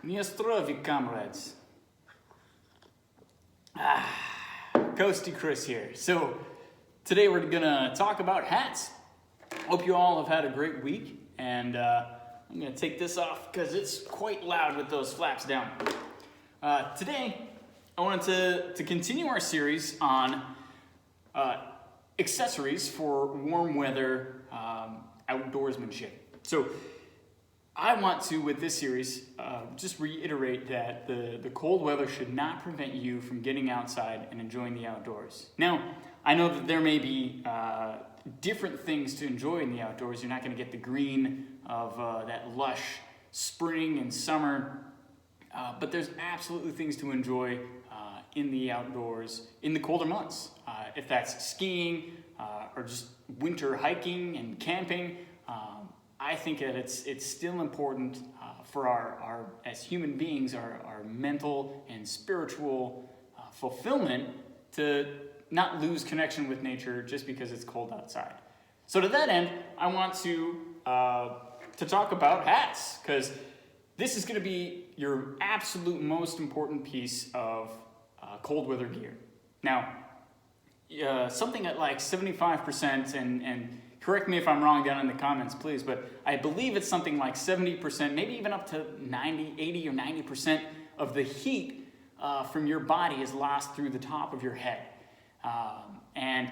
Nie zdrowie, comrades. Coasty Chris here. So, today we're gonna talk about hats. Hope you all have had a great week, and I'm gonna take this off because it's quite loud with those flaps down. Today, I wanted to continue our series on accessories for warm weather outdoorsmanship. So, I want to, with this series, just reiterate that the cold weather should not prevent you from getting outside and enjoying the outdoors. Now, I know that there may be different things to enjoy in the outdoors. You're not going to get the green of that lush spring and summer, but there's absolutely things to enjoy in the outdoors in the colder months. If that's skiing or just winter hiking and camping, I think that it's still important for our as human beings, our mental and spiritual fulfillment to not lose connection with nature just because it's cold outside. So to that end, I want to talk about hats, because this is going to be your absolute most important piece of cold weather gear. Now, something at like 75% and correct me if I'm wrong down in the comments, please, but I believe it's something like 70%, maybe even up to 90, 80 or 90% of the heat from your body is lost through the top of your head. And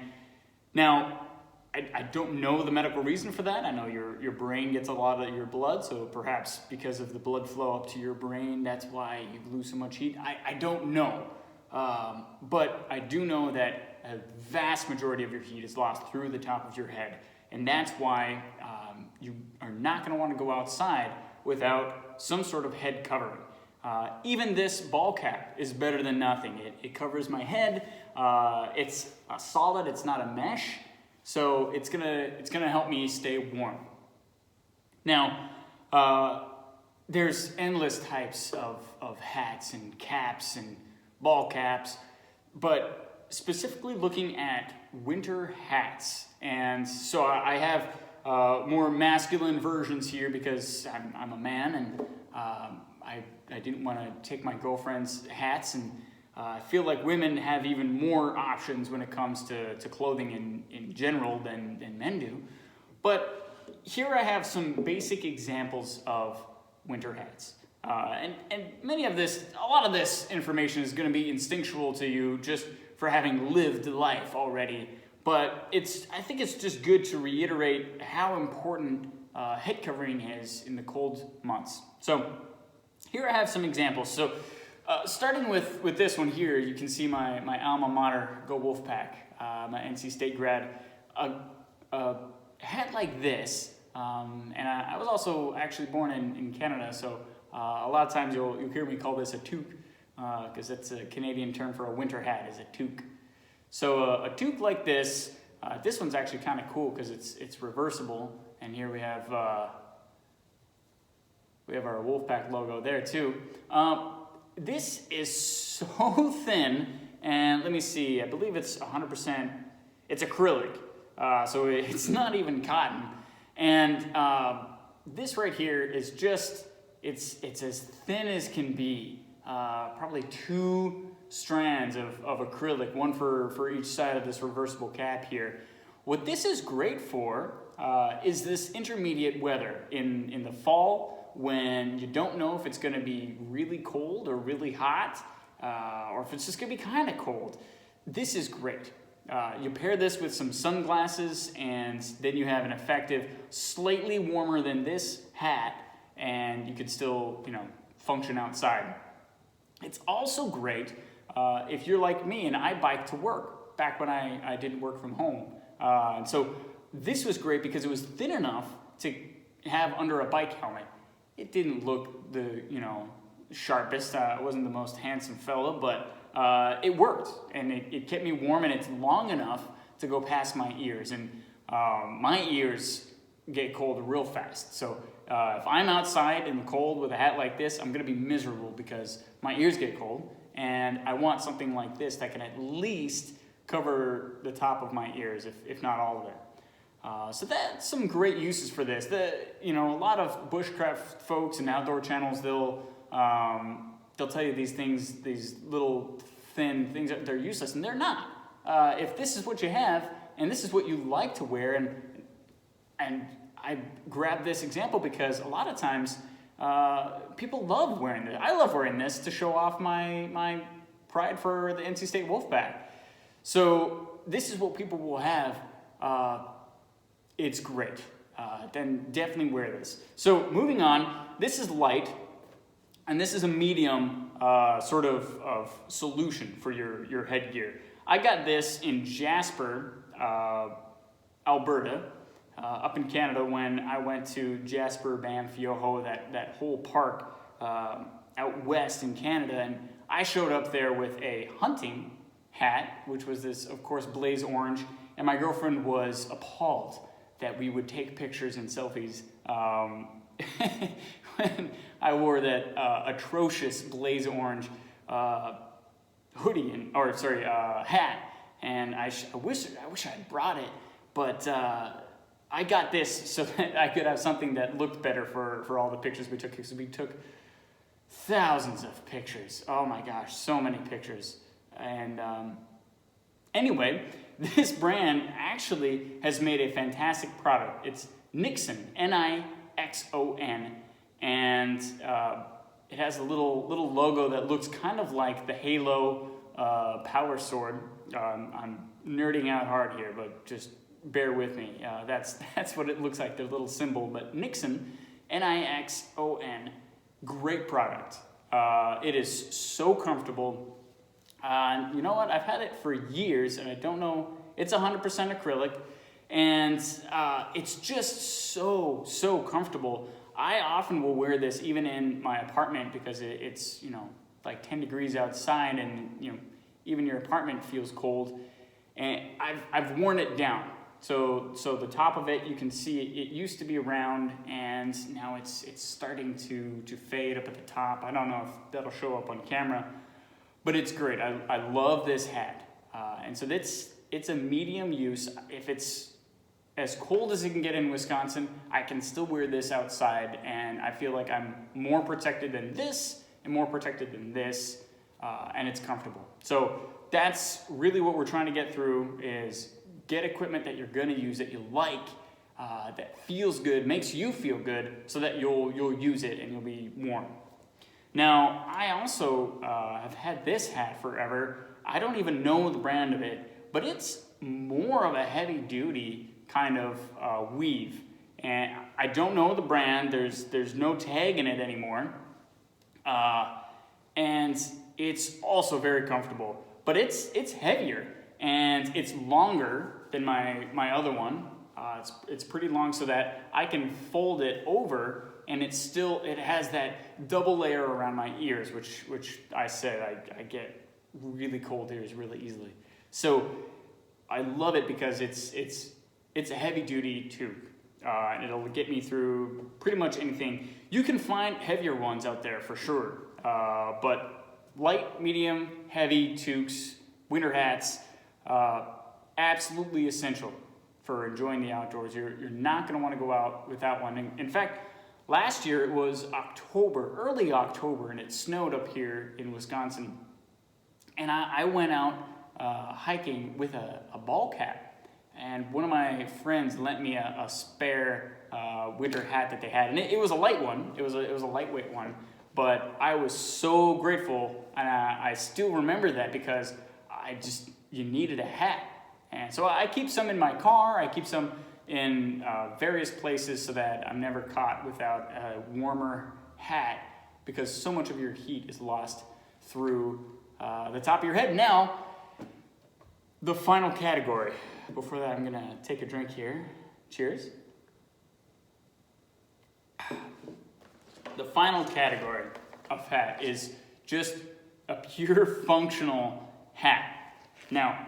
now, I don't know the medical reason for that. I know your brain gets a lot of your blood, so perhaps because of the blood flow up to your brain, that's why you lose so much heat. I don't know. But I do know that a vast majority of your heat is lost through the top of your head. And that's why you are not going to want to go outside without some sort of head covering. Even this ball cap is better than nothing. It covers my head. It's solid. It's not a mesh, so it's gonna help me stay warm. Now, there's endless types of hats and caps and ball caps, but specifically looking at winter hats. And so I have more masculine versions here because I'm a man, and I didn't want to take my girlfriend's hats, and I feel like women have even more options when it comes to clothing in general than men do. But here I have some basic examples of winter hats. And a lot of this information is going to be instinctual to you just for having lived life already. But I think it's just good to reiterate how important head covering is in the cold months. So here I have some examples. So starting with this one here, you can see my alma mater, Go Wolfpack, my NC State grad. A hat like this, and I was also actually born in Canada, so a lot of times you'll hear me call this a toque, because that's a Canadian term for a winter hat, is a toque. So a toque like this one's actually kind of cool because it's reversible, and here we have our Wolfpack logo there too. This is so thin, and let me see, I believe it's 100%, it's acrylic, so it's not even cotton. And this right here is just, it's as thin as can be, probably 2 strands of acrylic, one for each side of this reversible cap here. What this is great for is this intermediate weather in the fall, when you don't know if it's going to be really cold or really hot, or if it's just going to be kind of cold. This is great. You pair this with some sunglasses, and then you have an effective, slightly warmer than this hat, and you could still, function outside. It's also great if you're like me and I bike to work, back when I didn't work from home. And so this was great because it was thin enough to have under a bike helmet. It didn't look the, sharpest. I wasn't the most handsome fella, but it worked, and it kept me warm, and it's long enough to go past my ears. And my ears get cold real fast. So if I'm outside in the cold with a hat like this, I'm going to be miserable because my ears get cold, and I want something like this that can at least cover the top of my ears, if not all of it. So that's some great uses for this. A lot of bushcraft folks and outdoor channels, they'll they'll tell you these things, these little thin things, they're useless, and they're not. If this is what you have, and this is what you like to wear, and I grabbed this example because a lot of times people love wearing this. I love wearing this to show off my pride for the NC State Wolfpack. So this is what people will have. It's great. Then definitely wear this. So moving on, this is light, and this is a medium sort of solution for your headgear. I got this in Jasper, Alberta, up in Canada when I went to Jasper, Banff, Yoho, that whole park out west in Canada, and I showed up there with a hunting hat, which was this, of course, blaze orange, and my girlfriend was appalled that we would take pictures and selfies when I wore that atrocious blaze orange hoodie hat, and I wish I had brought it, but I got this so that I could have something that looked better for all the pictures we took, because we took thousands of pictures. Oh my gosh, so many pictures. And anyway, this brand actually has made a fantastic product. It's Nixon, Nixon, and it has a little logo that looks kind of like the Halo power sword. I'm nerding out hard here, but just bear with me. That's what it looks like, their little symbol. But Nixon, Nixon, great product. It is so comfortable. You know what? I've had it for years, and I don't know. It's 100% acrylic, and it's just so comfortable. I often will wear this even in my apartment because it's like 10 degrees outside, and even your apartment feels cold. And I've worn it down. So the top of it, you can see it used to be round, and now it's starting to fade up at the top. I don't know if that'll show up on camera, but it's great. I love this hat. And so it's a medium use. If it's as cold as it can get in Wisconsin, I can still wear this outside, and I feel like I'm more protected than this and more protected than this, and it's comfortable. So that's really what we're trying to get through, is get equipment that you're going to use, that you like, that feels good, makes you feel good, so that you'll use it and you'll be warm. Now, I also have had this hat forever. I don't even know the brand of it, but it's more of a heavy-duty kind of weave. And I don't know the brand. There's no tag in it anymore. And it's also very comfortable. But it's heavier, and it's longer than my other one. It's pretty long, so that I can fold it over, and it has that double layer around my ears, which I said I get really cold ears really easily. So I love it because it's a heavy duty tube, and it'll get me through pretty much anything. You can find heavier ones out there for sure, but light, medium, heavy toques, winter hats, absolutely essential for enjoying the outdoors. You're not going to want to go out without one. In fact, last year it was early October, and it snowed up here in Wisconsin. And I went out hiking with a ball cap, and one of my friends lent me a spare winter hat that they had, and it was a light one. It was a lightweight one, but I was so grateful, and I still remember that because you needed a hat. And so I keep some in my car. I keep some in various places so that I'm never caught without a warmer hat, because so much of your heat is lost through the top of your head. Now, the final category. Before that, I'm going to take a drink here. Cheers. The final category of hat is just a pure functional hat. Now,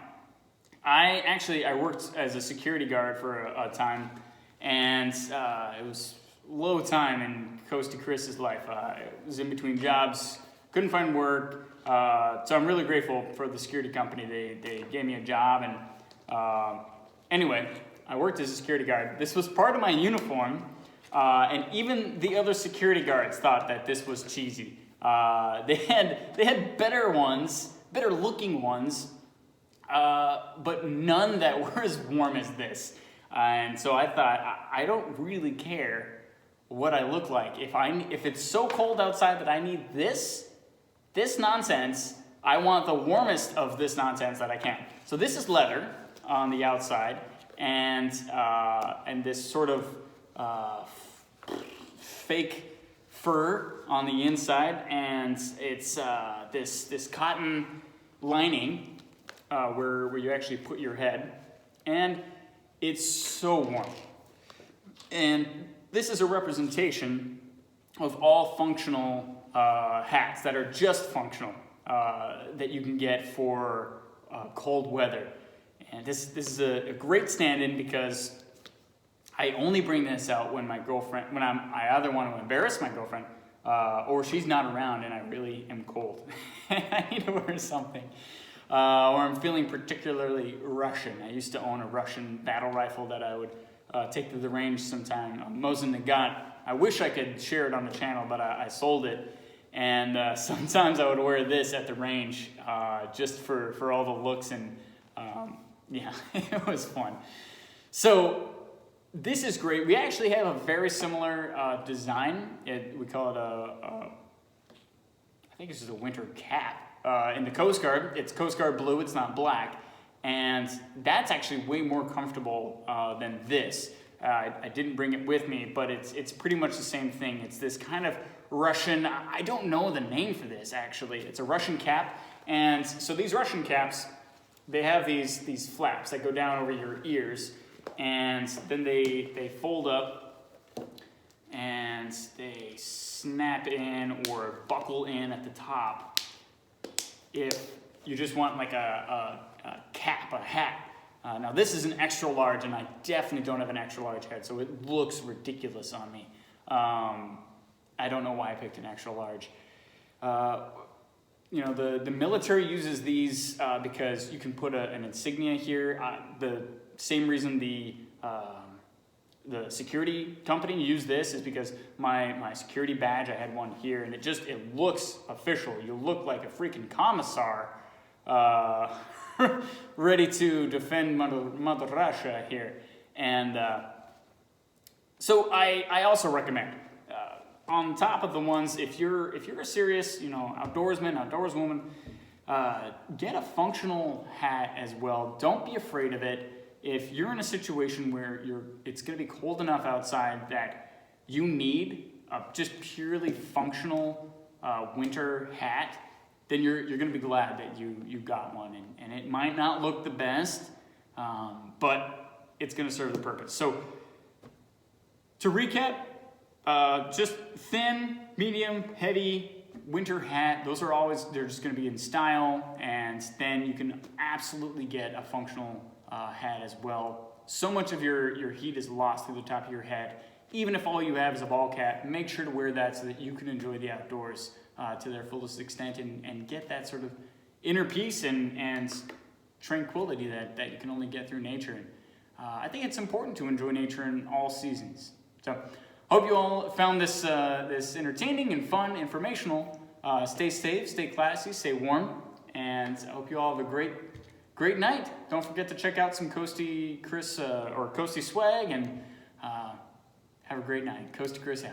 I worked as a security guard for a time, and it was low time in Coasty Chris's life. I was in between jobs, couldn't find work, so I'm really grateful for the security company. They gave me a job, and anyway, I worked as a security guard. This was part of my uniform, and even the other security guards thought that this was cheesy. They had better ones, better looking ones, but none that were as warm as this. And so I thought, I don't really care what I look like. If it's so cold outside that I need this nonsense, I want the warmest of this nonsense that I can. So this is leather on the outside, and this sort of fake fur on the inside, and it's this cotton lining where you actually put your head, and it's so warm. And this is a representation of all functional hats that are just functional that you can get for cold weather. And this is a great stand-in because I only bring this out when I either want to embarrass my girlfriend or she's not around and I really am cold. I need to wear something. Or I'm feeling particularly Russian. I used to own a Russian battle rifle that I would take to the range sometime. Mosin Nagant. I wish I could share it on the channel, but I sold it. And sometimes I would wear this at the range just for all the looks, and yeah, it was fun. So this is great. We actually have a very similar design. We call it I think this is a winter cap. In the Coast Guard, it's Coast Guard blue, it's not black. And that's actually way more comfortable than this. I didn't bring it with me, but it's pretty much the same thing. It's this kind of Russian, I don't know the name for this actually. It's a Russian cap. And so these Russian caps, they have these flaps that go down over your ears, and then they fold up and they snap in or buckle in at the top if you just want like a cap, a hat. Now this is an extra large, and I definitely don't have an extra large head, so it looks ridiculous on me. I don't know why I picked an extra large. You know, the military uses these because you can put an insignia here. The same reason the security company used this is because my security badge, I had one here, and it looks official. You look like a freaking commissar ready to defend Mother Russia here. And so I also recommend, on top of the ones, if you're a serious, outdoorsman, outdoorswoman, get a functional hat as well. Don't be afraid of it. If you're in a situation where it's going to be cold enough outside that you need a just purely functional winter hat, then you're going to be glad that you got one. And it might not look the best, but it's going to serve the purpose. So to recap, just thin, medium, heavy, winter hat. They're just going to be in style, and then you can absolutely get a functional hat as well. So much of your heat is lost through the top of your head. Even if all you have is a ball cap, make sure to wear that so that you can enjoy the outdoors to their fullest extent and get that sort of inner peace and tranquility that you can only get through nature. And I think it's important to enjoy nature in all seasons. So hope you all found this entertaining and fun, informational. Stay safe, stay classy, stay warm, and I hope you all have a great night. Don't forget to check out some Coasty Chris or Coasty swag, and have a great night. Coasty Chris out.